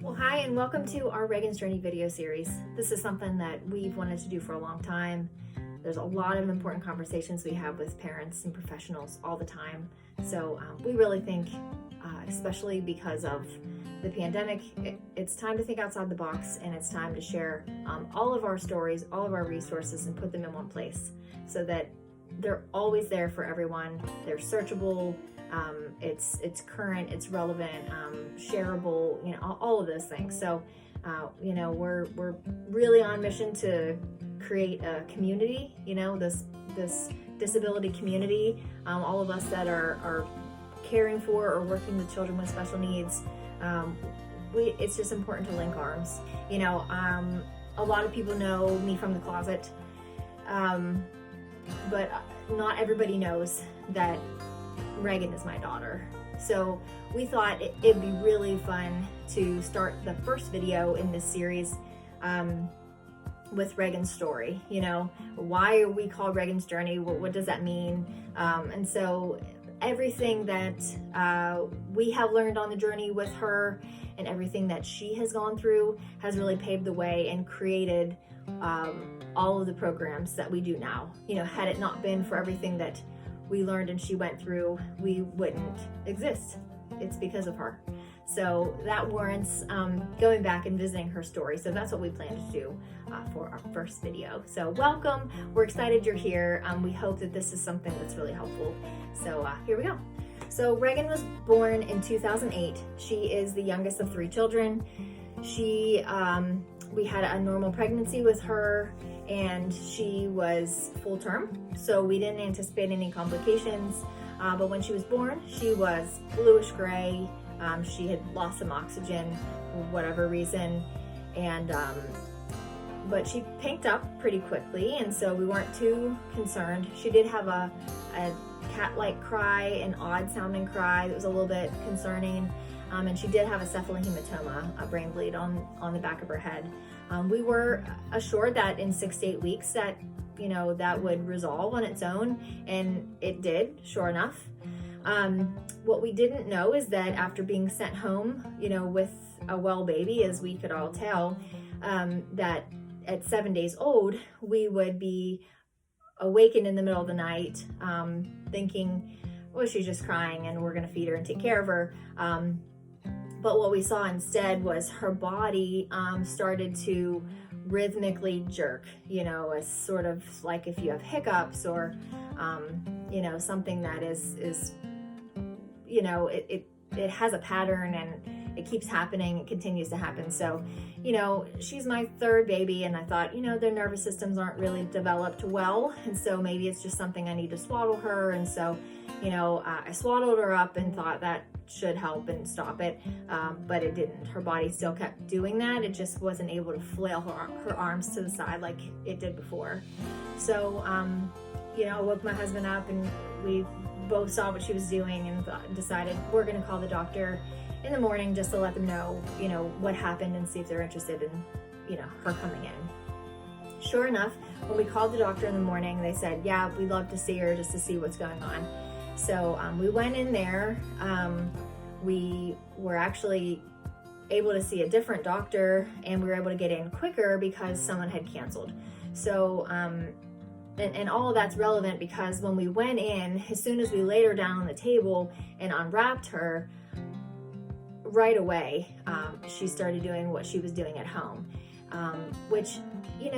Well, hi, and welcome to our Reagan's Journey video series. This is something that we've wanted to do for a long time. There's a lot of important conversations we have with parents and professionals all the time. So we really think, especially because of the pandemic, it's time to think outside the box, and it's time to share all of our stories, all of our resources, and put them in one place so that they're always there for everyone. They're searchable. It's current, it's relevant, shareable, all of those things. So, we're really on mission to create a community, this disability community. All of us that are caring for or working with children with special needs, it's just important to link arms. A lot of people know me from the closet, but not everybody knows that Reagan is my daughter. So we thought it'd be really fun to start the first video in this series with Reagan's story. Why are we called Reagan's Journey? What does that mean? And so everything that we have learned on the journey with her and everything that she has gone through has really paved the way and created all of the programs that we do now. Had it not been for everything that we learned and she went through, we wouldn't exist. It's because of her. So that warrants going back and visiting her story. So that's what we plan to do for our first video. So welcome. We're excited you're here. We hope that this is something that's really helpful. So here we go. So Reagan was born in 2008. She is the youngest of 3 children. We had a normal pregnancy with her, and she was full term, so we didn't anticipate any complications. But when she was born, she was bluish gray. She had lost some oxygen for whatever reason, and but she pinked up pretty quickly, and so we weren't too concerned. She did have a cat-like cry, an odd sounding cry that was a little bit concerning. And she did have a cephalohematoma, a brain bleed on the back of her head. We were assured that in 6 to 8 weeks that would resolve on its own, and it did, sure enough. What we didn't know is that after being sent home, with a well baby, as we could all tell, that at 7 days old, we would be awakened in the middle of the night, thinking, well, she's just crying and we're gonna feed her and take care of her. But what we saw instead was her body started to rhythmically jerk, as sort of like if you have hiccups or, something that is it has a pattern and it keeps happening, it continues to happen. So, she's my 3rd baby, and I thought, their nervous systems aren't really developed well, and so maybe it's just something I need to swaddle her. And so, I swaddled her up and thought that should help and stop it, but it didn't. Her body still kept doing that. It just wasn't able to flail her arms to the side like it did before. So, I woke my husband up, and we both saw what she was doing and decided we're going to call the doctor in the morning just to let them know, what happened and see if they're interested in, her coming in. Sure enough, when we called the doctor in the morning, they said, yeah, we'd love to see her just to see what's going on. So we went in there. We were actually able to see a different doctor, and we were able to get in quicker because someone had canceled. So, and all of that's relevant because when we went in, as soon as we laid her down on the table and unwrapped her, right away, she started doing what she was doing at home, which,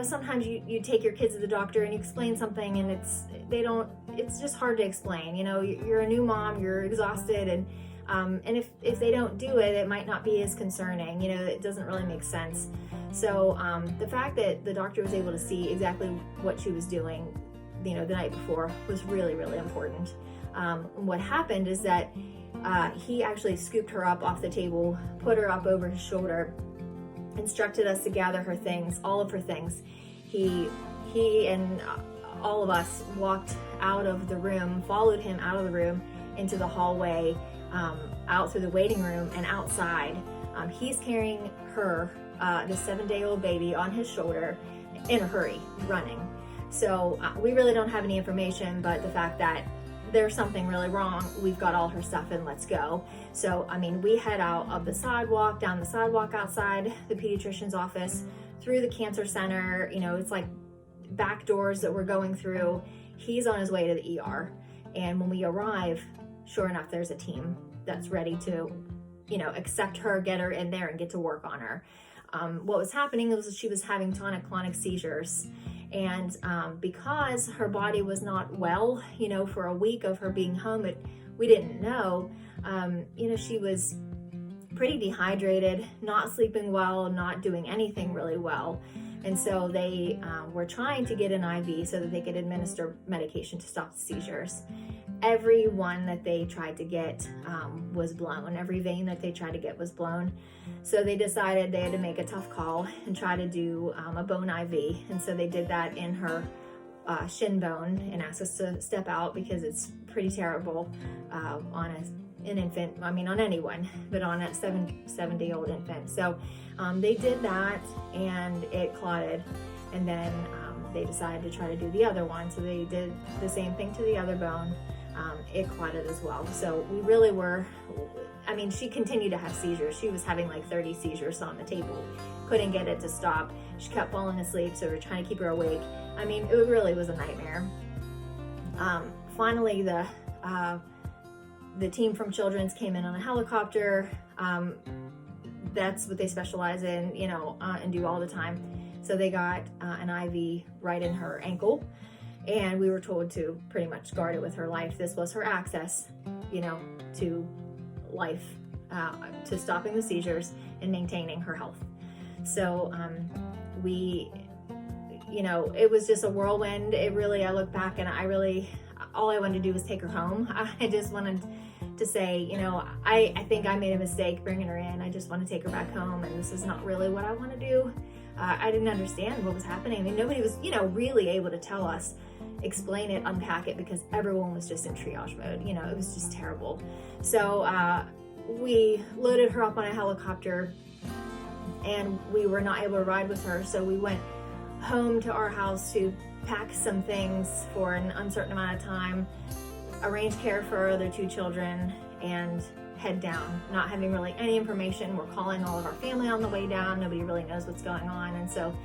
sometimes you take your kids to the doctor and you explain something and it's just hard to explain. You're a new mom, you're exhausted, and if they don't do it, it might not be as concerning. It doesn't really make sense. So the fact that the doctor was able to see exactly what she was doing, the night before was really, really important. What happened is that he actually scooped her up off the table, put her up over his shoulder, instructed us to gather her things, all of her things. He and all of us walked out of the room, followed him out of the room into the hallway, out through the waiting room and outside. He's carrying her, the 7-day-old baby, on his shoulder in a hurry, running. So we really don't have any information, but the fact that there's something really wrong. We've got all her stuff and let's go. So, I mean, we head out of the sidewalk, down the sidewalk outside the pediatrician's office, through the cancer center. You know, it's like back doors that we're going through. He's on his way to the ER. And when we arrive, sure enough, there's a team that's ready to, you know, accept her, get her in there and get to work on her. What was happening was she was having tonic-clonic seizures. And because her body was not well, you know, for a week of her being home, we didn't know, you know, she was pretty dehydrated, not sleeping well, not doing anything really well. And so they were trying to get an IV so that they could administer medication to stop the seizures. Every one that they tried to get was blown. Every vein that they tried to get was blown. So they decided they had to make a tough call and try to do a bone IV. And so they did that in her shin bone and asked us to step out because it's pretty terrible on an infant, I mean on anyone, but on a 70-year-old infant. So they did that and it clotted, and then they decided to try to do the other one. So they did the same thing to the other bone. It clotted as well. So we really were, I mean, she continued to have seizures. She was having like 30 seizures on the table. Couldn't get it to stop. She kept falling asleep, so we were trying to keep her awake. I mean, it really was a nightmare. Finally, the team from Children's came in on a helicopter. That's what they specialize in, you know, and do all the time. So they got an IV right in her ankle, and we were told to pretty much guard it with her life. This was her access, you know, to life, to stopping the seizures and maintaining her health. So we, you know, it was just a whirlwind. It really, I look back and all I wanted to do was take her home. I just wanted to say, you know, I think I made a mistake bringing her in. I just want to take her back home, and this is not really what I want to do. I didn't understand what was happening. I mean, nobody was, you know, really able to tell us, explain it, unpack it, because everyone was just in triage mode. You know, it was just terrible. So we loaded her up on a helicopter, and we were not able to ride with her. So we went home to our house to pack some things for an uncertain amount of time, arrange care for our other 2 children, and head down, not having really any information. We're calling all of our family on the way down. Nobody really knows what's going on. And so,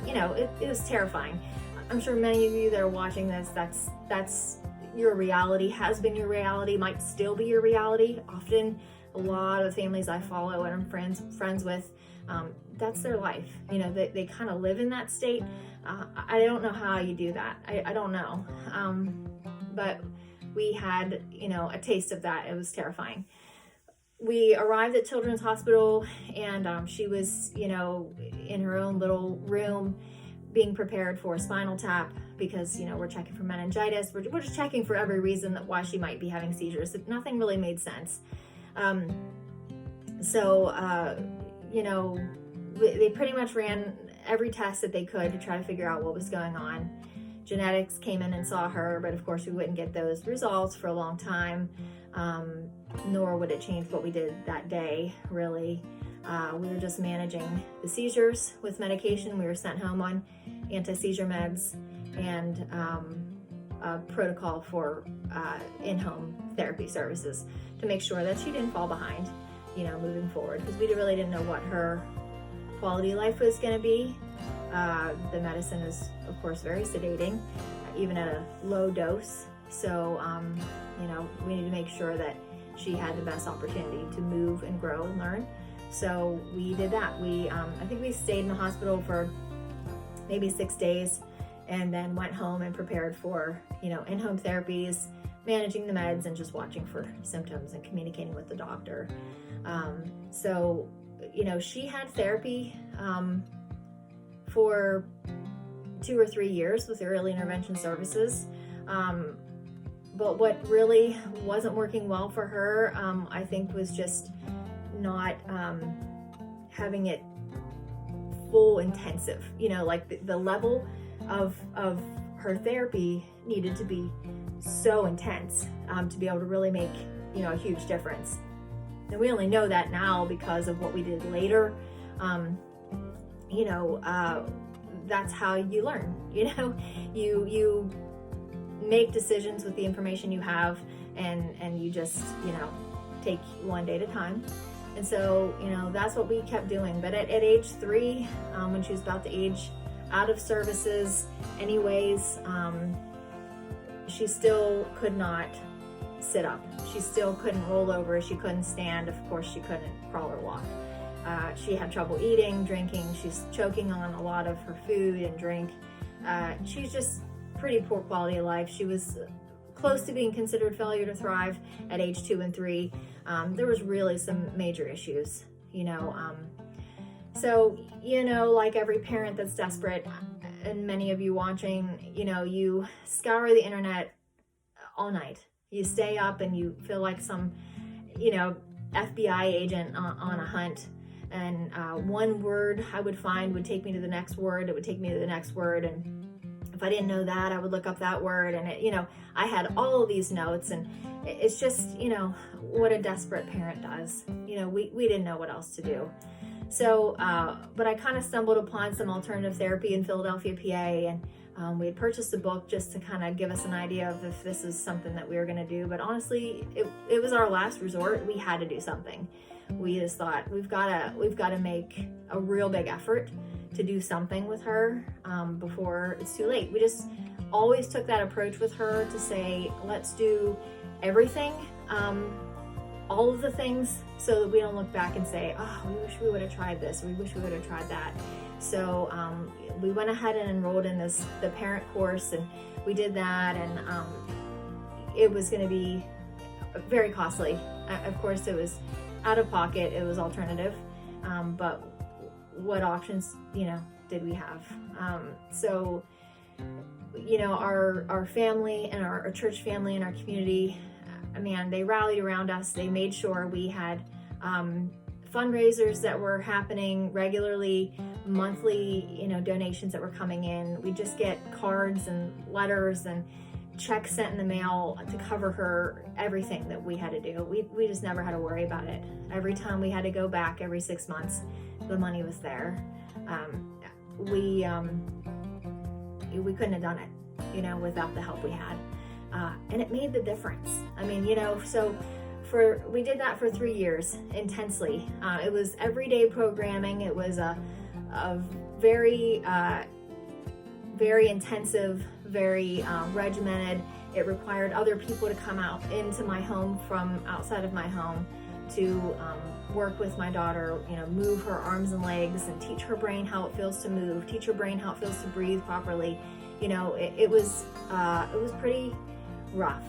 you know, it was terrifying. I'm sure many of you that are watching this, that's your reality, has been your reality, might still be your reality. Often, a lot of families I follow and I'm friends with, that's their life. You know, they kind of live in that state. I don't know how you do that. I don't know. But we had, you know, a taste of that. It was terrifying. We arrived at Children's Hospital, and she was, you know, in her own little room being prepared for a spinal tap because, you know, we're checking for meningitis. We're just checking for every reason that why she might be having seizures. Nothing really made sense. You know, they pretty much ran every test that they could to try to figure out what was going on. Genetics came in and saw her, but of course we wouldn't get those results for a long time, nor would it change what we did that day, really. We were just managing the seizures with medication. We were sent home on anti-seizure meds and a protocol for in-home therapy services to make sure that she didn't fall behind, you know, moving forward, because we really didn't know what her quality of life was going to be. The medicine is, of course, very sedating, even at a low dose. So, you know, we need to make sure that she had the best opportunity to move and grow and learn. So we did that. I think we stayed in the hospital for maybe 6 days and then went home and prepared for, you know, in-home therapies, managing the meds, and just watching for symptoms and communicating with the doctor. So, you know, she had therapy for 2 or 3 years with early intervention services. But what really wasn't working well for her, I think, was just not having it full intensive. You know, like the level of her therapy needed to be so intense to be able to really make, you know, a huge difference. And we only know that now because of what we did later. You know, that's how you learn. You know, you make decisions with the information you have, and you just, take one day at a time. And so, that's what we kept doing. But at age 3, when she was about to age out of services anyways, she still could not sit up. She still couldn't roll over. She couldn't stand. Of course, she couldn't crawl or walk. She had trouble eating, drinking. She's choking on a lot of her food and drink. She's just pretty poor quality of life. She was close to being considered failure to thrive at age 2 and 3. There was really some major issues, So, like every parent that's desperate, and many of you watching, you scour the internet all night. You stay up and you feel like some, FBI agent on a hunt. And one word I would find would take me to the next word. It would take me to the next word. And if I didn't know that, I would look up that word. And, I had all of these notes. And it's just, what a desperate parent does. We didn't know what else to do. So, but I kind of stumbled upon some alternative therapy in Philadelphia, PA. And we had purchased a book just to kind of give us an idea of if this is something that we were going to do. But honestly, it was our last resort. We had to do something. We just thought we've got to make a real big effort to do something with her before it's too late. We just always took that approach with her to say, let's do everything, all of the things, so that we don't look back and say, oh, we wish we would have tried this, we wish we would have tried that. So we went ahead and enrolled in the parent course, and we did that, and it was going to be very costly. Of course, it was out of pocket, it was alternative, but what options, did we have? So, our family and our church family and our community, man, they rallied around us. They made sure we had fundraisers that were happening regularly, monthly, donations that were coming in. We just get cards and letters and checks sent in the mail to cover her everything that we had to do. We just never had to worry about it. Every time we had to go back every 6 months, the money was there. We couldn't have done it, without the help we had. And it made the difference. I mean, so we did that for 3 years intensely. It was everyday programming. It was a very, very intensive, very regimented. It required other people to come out into my home from outside of my home to work with my daughter, move her arms and legs and teach her brain how it feels to move, teach her brain how it feels to breathe properly. It was pretty rough.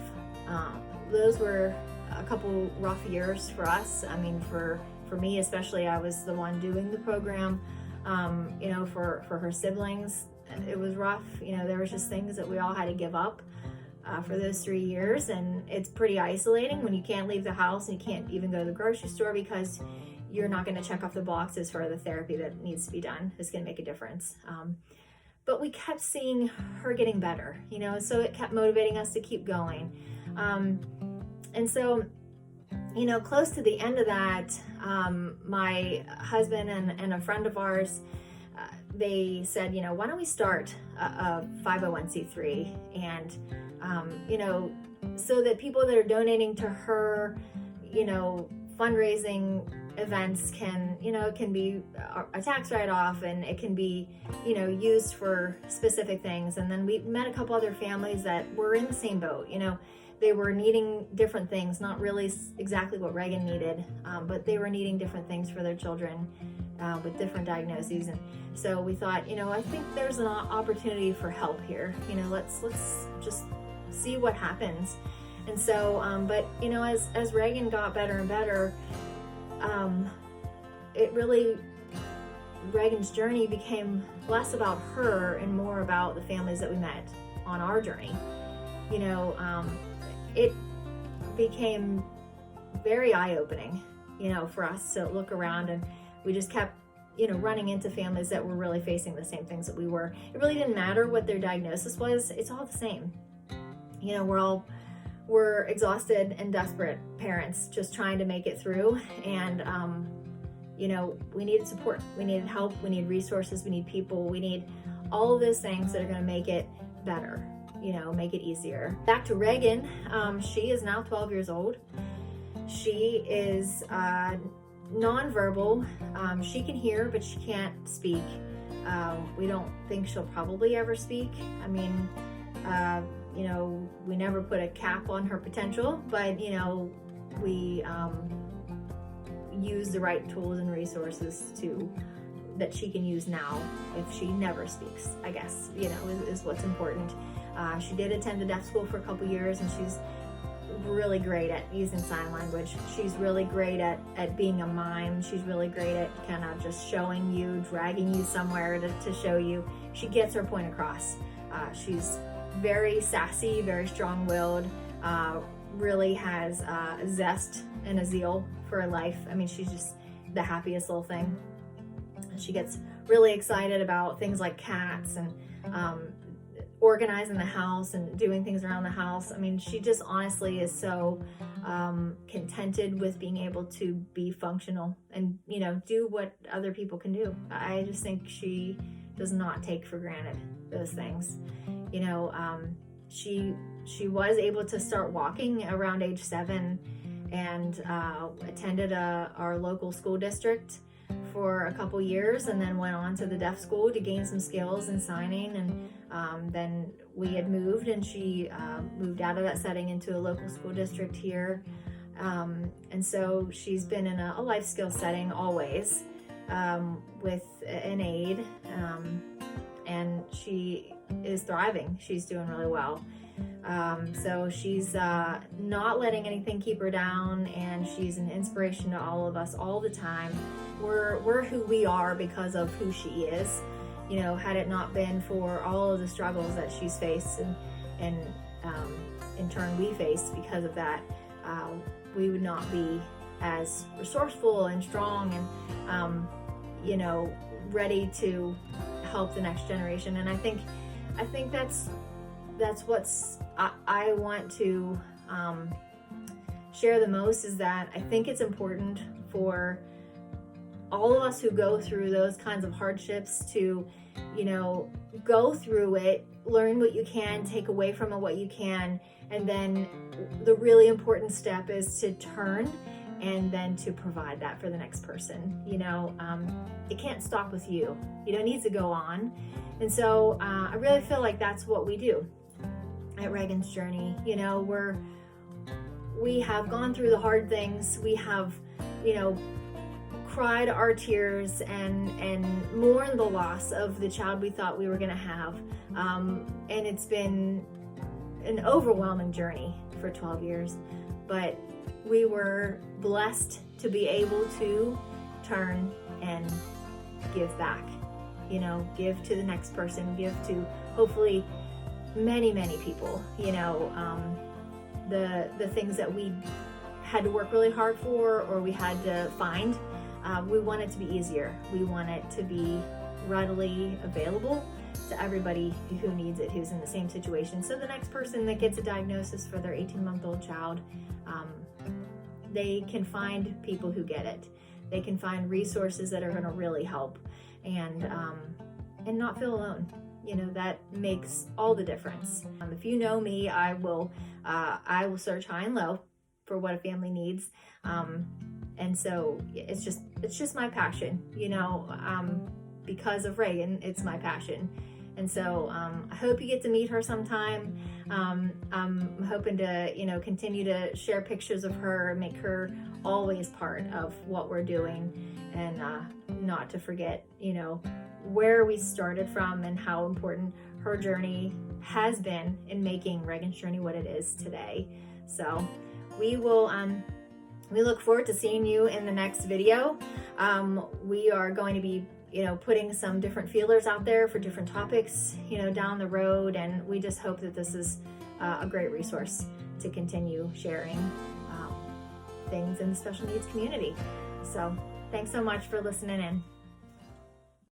Those were a couple rough years for us. I mean, for me especially, I was the one doing the program. For her siblings, it was rough. There was just things that we all had to give up for those 3 years, and it's pretty isolating when you can't leave the house and you can't even go to the grocery store because you're not going to check off the boxes for the therapy that needs to be done. It's going to make a difference. But we kept seeing her getting better, so it kept motivating us to keep going. And so, close to the end of that, my husband and a friend of ours, they said, why don't we start a 501c3, and, so that people that are donating to her, fundraising events can, it can be a tax write-off, and it can be, used for specific things. And then we met a couple other families that were in the same boat. They were needing different things, not really exactly what Reagan needed, but they were needing different things for their children with different diagnoses. And so we thought, I think there's an opportunity for help here. Let's just see what happens. And so, but as Reagan got better and better, Reagan's journey became less about her and more about the families that we met on our journey. It became very eye-opening, for us to look around, and we just kept, running into families that were really facing the same things that we were. It really didn't matter what their diagnosis was. It's all the same. We're exhausted and desperate parents just trying to make it through. And, we needed support. We needed help. We need resources. We need people. We need all of those things that are going to make it better. you know, make it easier. Back to Reagan. She is now 12 years old. She is nonverbal. She can hear, but she can't speak. We don't think she'll probably ever speak. I mean, you know, we never put a cap on her potential, but, you know, we use the right tools and resources that she can use now if she never speaks, I guess, you know, is what's important. She did attend the deaf school for a couple years, and she's really great at using sign language. She's really great at being a mime. She's really great at kind of just showing you, dragging you somewhere to show you. She gets her point across. She's very sassy, very strong-willed, really has a zest and a zeal for life. I mean, she's just the happiest little thing. She gets really excited about things like cats and organizing the house and doing things around the house. I mean, she just honestly is so contented with being able to be functional and, you know, do what other people can do. I just think she does not take for granted those things. You know, she was able to start walking around age 7 and attended our local school district for a couple years, and then went on to the deaf school to gain some skills in signing. And then we had moved, and she moved out of that setting into a local school district here. And so she's been in a life skills setting always, with an aide, and she is thriving. She's doing really well. So she's not letting anything keep her down, and she's an inspiration to all of us all the time. We're who we are because of who she is. You know, had it not been for all of the struggles that she's faced, and in turn we faced because of that, we would not be as resourceful and strong and you know, ready to help the next generation. And I think that's what's I want to share the most, is that I think it's important for all of us who go through those kinds of hardships to, you know, go through it, learn what you can, take away from it what you can, and then the really important step is to turn and then to provide that for the next person. You know, it can't stop with you. You know, it needs to go on. And so I really feel like that's what we do at Reagan's Journey. You know, we have gone through the hard things. We have, you know, cried our tears and mourned the loss of the child we thought we were going to have. And it's been an overwhelming journey for 12 years. But we were blessed to be able to turn and give back. You know, give to the next person, give to hopefully many, many people. You know, the things that we had to work really hard for, or we had to find, we want it to be easier. We want it to be readily available to everybody who needs it, who's in the same situation. So the next person that gets a diagnosis for their 18-month-old child, they can find people who get it. They can find resources that are going to really help, and not feel alone. You know, that makes all the difference. If you know me, I will search high and low for what a family needs. And so it's just my passion, you know, because of Reagan, it's my passion. And so I hope you get to meet her sometime. I'm hoping to, you know, continue to share pictures of her, make her always part of what we're doing, and not to forget, you know, where we started from and how important her journey has been in making Reagan's Journey what it is today. So we will, we look forward to seeing you in the next video. We are going to be, you know, putting some different feelers out there for different topics, you know, down the road. And we just hope that this is a great resource to continue sharing things in the special needs community. So thanks so much for listening in.